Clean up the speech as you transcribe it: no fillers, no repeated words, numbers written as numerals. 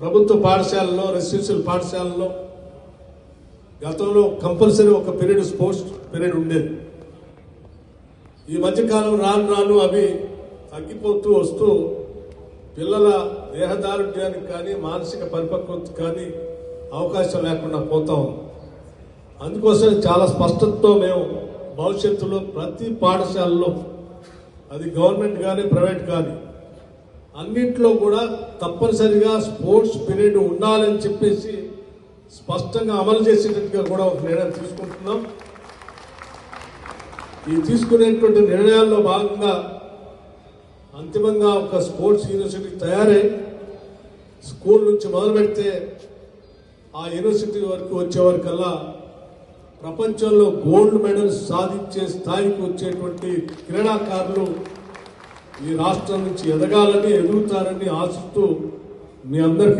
ప్రభుత్వ పాఠశాలలో రెసిడెన్షియల్ పాఠశాలలో గతంలో కంపల్సరీ ఒక పీరియడ్ స్పోర్ట్స్ పీరియడ్ ఉండేది. ఈ మధ్యకాలం రాను అవి తగ్గిపోతూ వస్తూ పిల్లల దేహదారుఢ్యానికి కానీ మానసిక పరిపక్వతకు కానీ అవకాశం లేకుండా పోతా ఉంది. అందుకోసం చాలా స్పష్టతతో మేము భవిష్యత్తులో ప్రతి పాఠశాలలో అది గవర్నమెంట్ కానీ ప్రైవేట్ కానీ అన్నింటిలో కూడా తప్పనిసరిగా స్పోర్ట్స్ పీరియడ్ ఉండాలని చెప్పేసి స్పష్టంగా అమలు చేసేటట్టుగా కూడా ఒక నిర్ణయం తీసుకుంటున్నాం. ఈ తీసుకునేటువంటి నిర్ణయాల్లో భాగంగా అంతిమంగా ఒక స్పోర్ట్స్ యూనివర్సిటీ తయారై స్కూల్ నుంచి మొదలు పెడితే ఆ యూనివర్సిటీ వరకు వచ్చేవరకల్లా ప్రపంచంలో గోల్డ్ మెడల్స్ సాధించే స్థాయికి వచ్చేటువంటి క్రీడాకారులు ఈ రాష్ట్రం నుంచి ఎదగాలని ఎదుగుతారని ఆశిస్తూ మీ అందరికీ